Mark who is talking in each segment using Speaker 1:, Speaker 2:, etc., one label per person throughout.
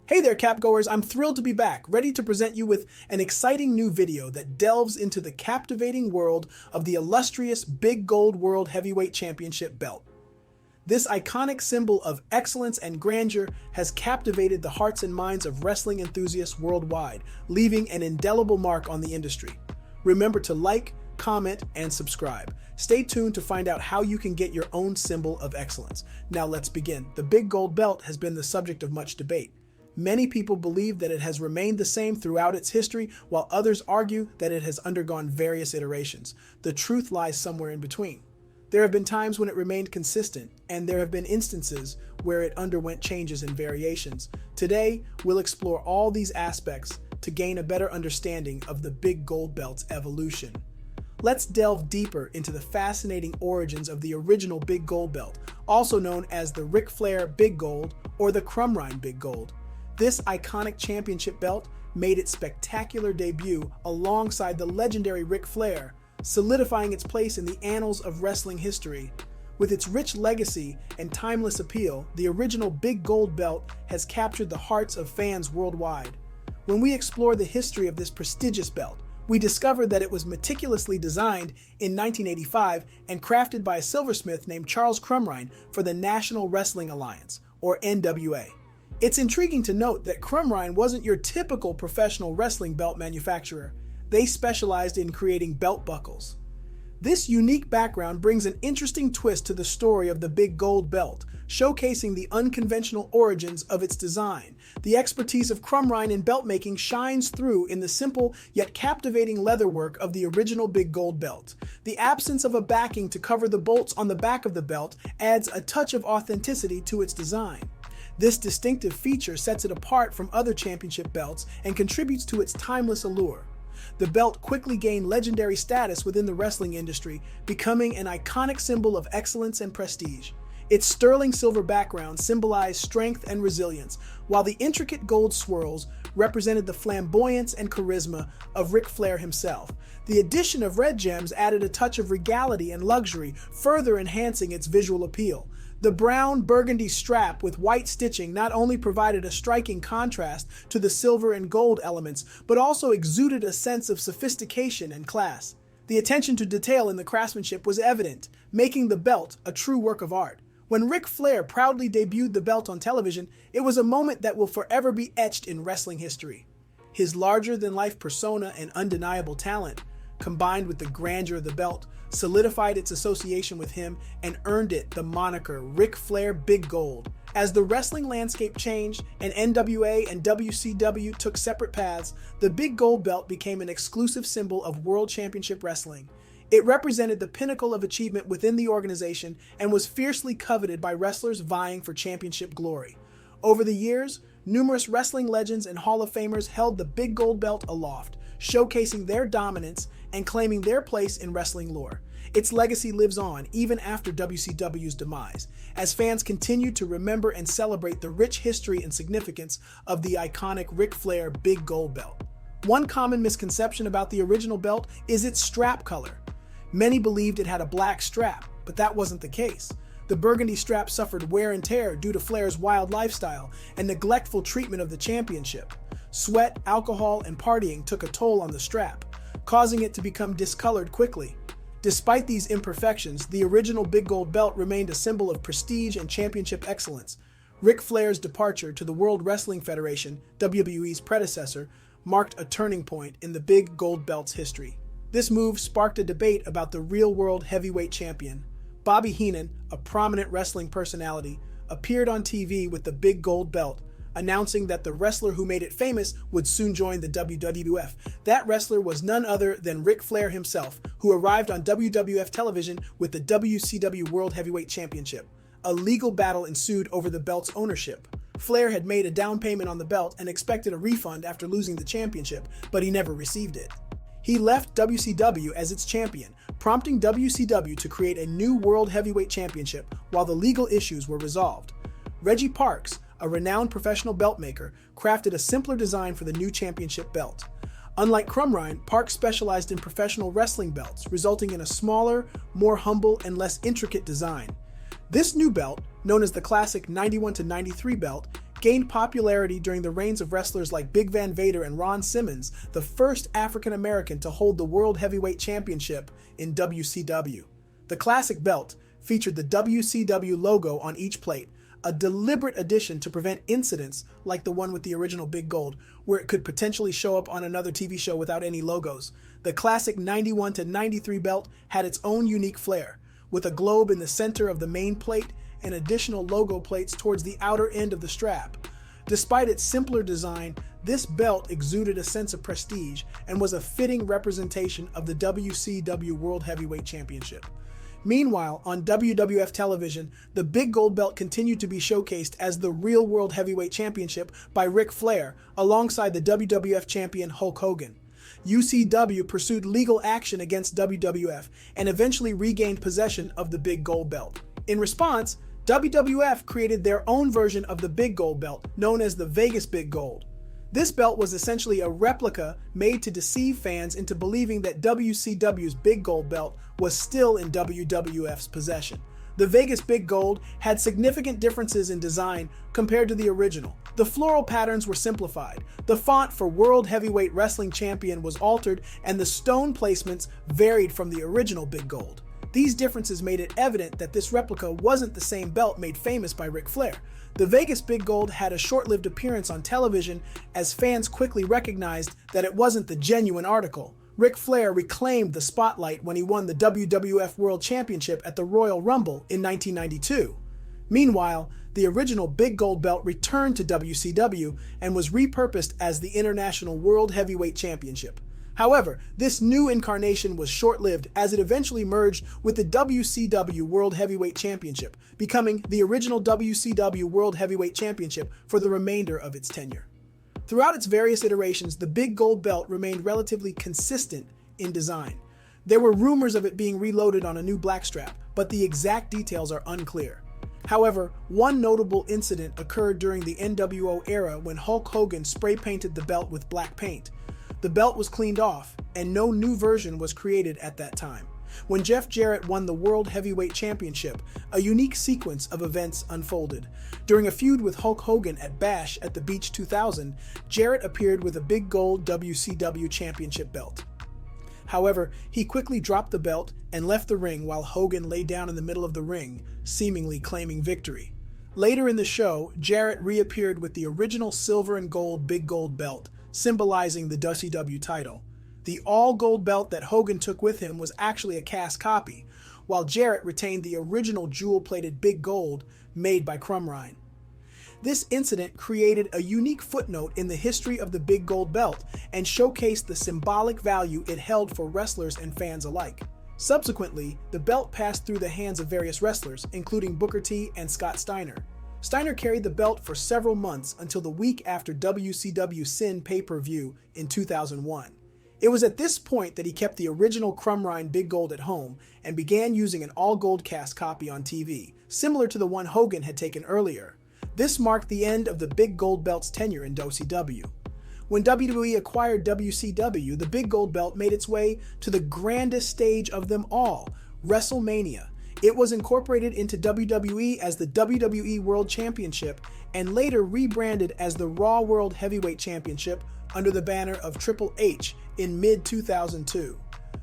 Speaker 1: Hey there, Capgoers! I'm thrilled to be back, ready to present you with an exciting new video that delves into the captivating world of the illustrious Big Gold World Heavyweight Championship belt. This iconic symbol of excellence and grandeur has captivated the hearts and minds of wrestling enthusiasts worldwide, leaving an indelible mark on the industry. Remember to like, comment, and subscribe. Stay tuned to find out how you can get your own symbol of excellence. Now let's begin. The Big Gold Belt has been the subject of much debate. Many people believe that it has remained the same throughout its history, while others argue that it has undergone various iterations. The truth lies somewhere in between. There have been times when it remained consistent, and there have been instances where it underwent changes and variations. Today, we'll explore all these aspects to gain a better understanding of the Big Gold Belt's evolution. Let's delve deeper into the fascinating origins of the original Big Gold Belt, also known as the Ric Flair Big Gold or the Crumrine Big Gold. This iconic championship belt made its spectacular debut alongside the legendary Ric Flair, solidifying its place in the annals of wrestling history. With its rich legacy and timeless appeal, the original Big Gold Belt has captured the hearts of fans worldwide. When we explore the history of this prestigious belt, we discover that it was meticulously designed in 1985 and crafted by a silversmith named Charles Crumrine for the National Wrestling Alliance, or NWA. It's intriguing to note that Crumrine wasn't your typical professional wrestling belt manufacturer. They specialized in creating belt buckles. This unique background brings an interesting twist to the story of the Big Gold Belt, showcasing the unconventional origins of its design. The expertise of Crumrine in belt making shines through in the simple yet captivating leatherwork of the original Big Gold Belt. The absence of a backing to cover the bolts on the back of the belt adds a touch of authenticity to its design. This distinctive feature sets it apart from other championship belts and contributes to its timeless allure. The belt quickly gained legendary status within the wrestling industry, becoming an iconic symbol of excellence and prestige. Its sterling silver background symbolized strength and resilience, while the intricate gold swirls represented the flamboyance and charisma of Ric Flair himself. The addition of red gems added a touch of regality and luxury, further enhancing its visual appeal. The brown burgundy strap with white stitching not only provided a striking contrast to the silver and gold elements, but also exuded a sense of sophistication and class. The attention to detail in the craftsmanship was evident, making the belt a true work of art. When Ric Flair proudly debuted the belt on television, it was a moment that will forever be etched in wrestling history. His larger-than-life persona and undeniable talent, combined with the grandeur of the belt, solidified its association with him and earned it the moniker Ric Flair Big Gold. As the wrestling landscape changed and NWA and WCW took separate paths, the Big Gold Belt became an exclusive symbol of World Championship Wrestling. It represented the pinnacle of achievement within the organization and was fiercely coveted by wrestlers vying for championship glory. Over the years, numerous wrestling legends and Hall of Famers held the Big Gold Belt aloft, showcasing their dominance and claiming their place in wrestling lore. Its legacy lives on even after WCW's demise, as fans continue to remember and celebrate the rich history and significance of the iconic Ric Flair Big Gold Belt. One common misconception about the original belt is its strap color. Many believed it had a black strap, but that wasn't the case. The burgundy strap suffered wear and tear due to Flair's wild lifestyle and neglectful treatment of the championship. Sweat, alcohol, and partying took a toll on the strap, causing it to become discolored quickly. Despite these imperfections, the original Big Gold Belt remained a symbol of prestige and championship excellence. Ric Flair's departure to the World Wrestling Federation, WWE's predecessor, marked a turning point in the Big Gold Belt's history. This move sparked a debate about the real-world heavyweight champion. Bobby Heenan, a prominent wrestling personality, appeared on TV with the Big Gold Belt, announcing that the wrestler who made it famous would soon join the WWF. That wrestler was none other than Ric Flair himself, who arrived on WWF television with the WCW World Heavyweight Championship. A legal battle ensued over the belt's ownership. Flair had made a down payment on the belt and expected a refund after losing the championship, but he never received it. He left WCW as its champion, prompting WCW to create a new World Heavyweight Championship while the legal issues were resolved. Reggie Parks, a renowned professional belt maker, crafted a simpler design for the new championship belt. Unlike Crumrine, Parks specialized in professional wrestling belts, resulting in a smaller, more humble, and less intricate design. This new belt, known as the classic 91-93 belt, gained popularity during the reigns of wrestlers like Big Van Vader and Ron Simmons, the first African American to hold the World Heavyweight Championship in WCW. The classic belt featured the WCW logo on each plate, a deliberate addition to prevent incidents like the one with the original Big Gold, where it could potentially show up on another TV show without any logos. The classic 91 to 93 belt had its own unique flair, with a globe in the center of the main plate and additional logo plates towards the outer end of the strap. Despite its simpler design, this belt exuded a sense of prestige and was a fitting representation of the WCW World Heavyweight Championship. Meanwhile, on WWF television, the Big Gold Belt continued to be showcased as the real World Heavyweight Championship by Ric Flair, alongside the WWF champion Hulk Hogan. UCW pursued legal action against WWF and eventually regained possession of the Big Gold Belt. In response, WWF created their own version of the Big Gold Belt, known as the Vegas Big Gold. This belt was essentially a replica made to deceive fans into believing that WCW's Big Gold Belt was still in WWF's possession. The Vegas Big Gold had significant differences in design compared to the original. The floral patterns were simplified, the font for World Heavyweight Wrestling Champion was altered, and the stone placements varied from the original Big Gold. These differences made it evident that this replica wasn't the same belt made famous by Ric Flair. The Vegas Big Gold had a short-lived appearance on television as fans quickly recognized that it wasn't the genuine article. Ric Flair reclaimed the spotlight when he won the WWF World Championship at the Royal Rumble in 1992. Meanwhile, the original Big Gold Belt returned to WCW and was repurposed as the International World Heavyweight Championship. However, this new incarnation was short-lived as it eventually merged with the WCW World Heavyweight Championship, becoming the original WCW World Heavyweight Championship for the remainder of its tenure. Throughout its various iterations, the Big Gold Belt remained relatively consistent in design. There were rumors of it being reloaded on a new blackstrap, but the exact details are unclear. However, one notable incident occurred during the NWO era when Hulk Hogan spray-painted the belt with black paint. The belt was cleaned off, and no new version was created at that time. When Jeff Jarrett won the World Heavyweight Championship, a unique sequence of events unfolded. During a feud with Hulk Hogan at Bash at the Beach 2000, Jarrett appeared with a Big Gold WCW Championship belt. However, he quickly dropped the belt and left the ring while Hogan lay down in the middle of the ring, seemingly claiming victory. Later in the show, Jarrett reappeared with the original silver and gold Big Gold belt, symbolizing the WCW title. The all-gold belt that Hogan took with him was actually a cast copy, while Jarrett retained the original jewel-plated Big Gold made by Crumrine. This incident created a unique footnote in the history of the Big Gold Belt and showcased the symbolic value it held for wrestlers and fans alike. Subsequently, the belt passed through the hands of various wrestlers, including Booker T and Scott Steiner. Steiner carried the belt for several months until the week after WCW Sin pay-per-view in 2001. It was at this point that he kept the original Crumrine Big Gold at home and began using an all-gold cast copy on TV, similar to the one Hogan had taken earlier. This marked the end of the Big Gold Belt's tenure in WCW. When WWE acquired WCW, the Big Gold Belt made its way to the grandest stage of them all, WrestleMania. It was incorporated into WWE as the WWE World Championship and later rebranded as the Raw World Heavyweight Championship under the banner of Triple H in mid-2002.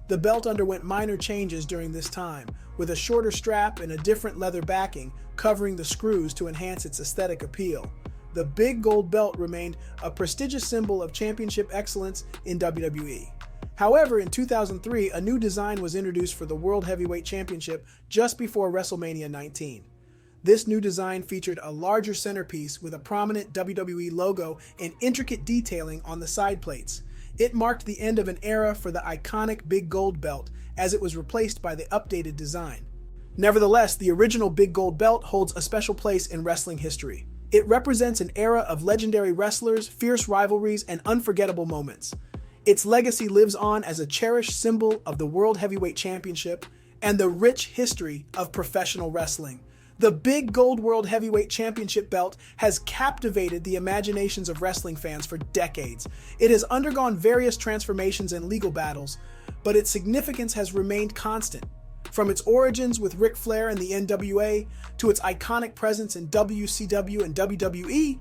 Speaker 1: The belt underwent minor changes during this time, with a shorter strap and a different leather backing covering the screws to enhance its aesthetic appeal. The Big Gold Belt remained a prestigious symbol of championship excellence in WWE. However, in 2003, a new design was introduced for the World Heavyweight Championship just before WrestleMania 19. This new design featured a larger centerpiece with a prominent WWE logo and intricate detailing on the side plates. It marked the end of an era for the iconic Big Gold Belt, as it was replaced by the updated design. Nevertheless, the original Big Gold Belt holds a special place in wrestling history. It represents an era of legendary wrestlers, fierce rivalries, and unforgettable moments. Its legacy lives on as a cherished symbol of the World Heavyweight Championship and the rich history of professional wrestling. The Big Gold World Heavyweight Championship belt has captivated the imaginations of wrestling fans for decades. It has undergone various transformations and legal battles, but its significance has remained constant. From its origins with Ric Flair and the NWA to its iconic presence in WCW and WWE,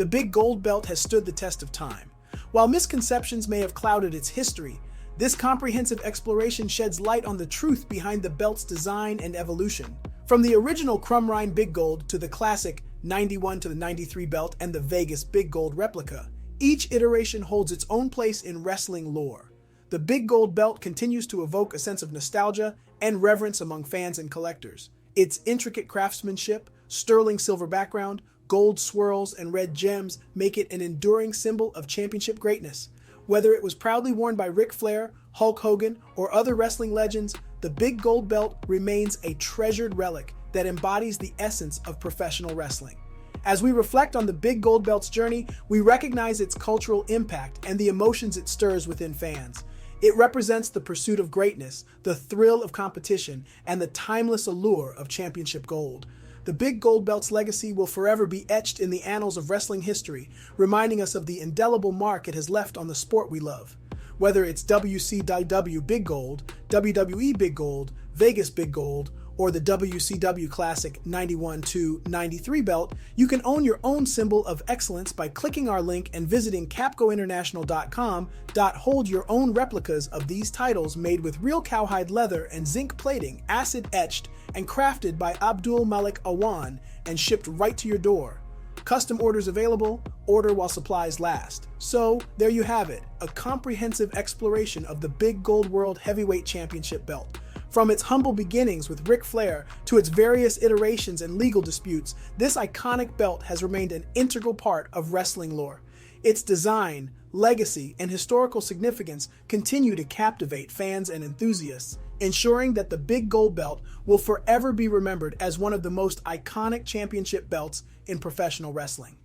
Speaker 1: the big gold belt has stood the test of time. While misconceptions may have clouded its history, this comprehensive exploration sheds light on the truth behind the belt's design and evolution. From the original Crumrine Big Gold to the classic 91 to the 93 belt and the Vegas Big Gold replica, each iteration holds its own place in wrestling lore. The Big Gold belt continues to evoke a sense of nostalgia and reverence among fans and collectors. Its intricate craftsmanship, sterling silver background, gold swirls, and red gems make it an enduring symbol of championship greatness. Whether it was proudly worn by Ric Flair, Hulk Hogan, or other wrestling legends, the Big Gold belt remains a treasured relic that embodies the essence of professional wrestling. As we reflect on the Big Gold belt's journey, we recognize its cultural impact and the emotions it stirs within fans. It represents the pursuit of greatness, the thrill of competition, and the timeless allure of championship gold. The Big Gold belt's legacy will forever be etched in the annals of wrestling history, reminding us of the indelible mark it has left on the sport we love. Whether it's WCW Big Gold, WWE Big Gold, Vegas Big Gold, or the WCW Classic 91-93 belt, you can own your own symbol of excellence by clicking our link and visiting capcointernational.com. Hold your own replicas of these titles made with real cowhide leather and zinc plating, acid etched, and crafted by Abdul Malik Awan and shipped right to your door. Custom orders available, order while supplies last. So, there you have it, a comprehensive exploration of the Big Gold World Heavyweight Championship belt. From its humble beginnings with Ric Flair to its various iterations and legal disputes, this iconic belt has remained an integral part of wrestling lore. Its design, legacy, and historical significance continue to captivate fans and enthusiasts, ensuring that the Big Gold belt will forever be remembered as one of the most iconic championship belts in professional wrestling.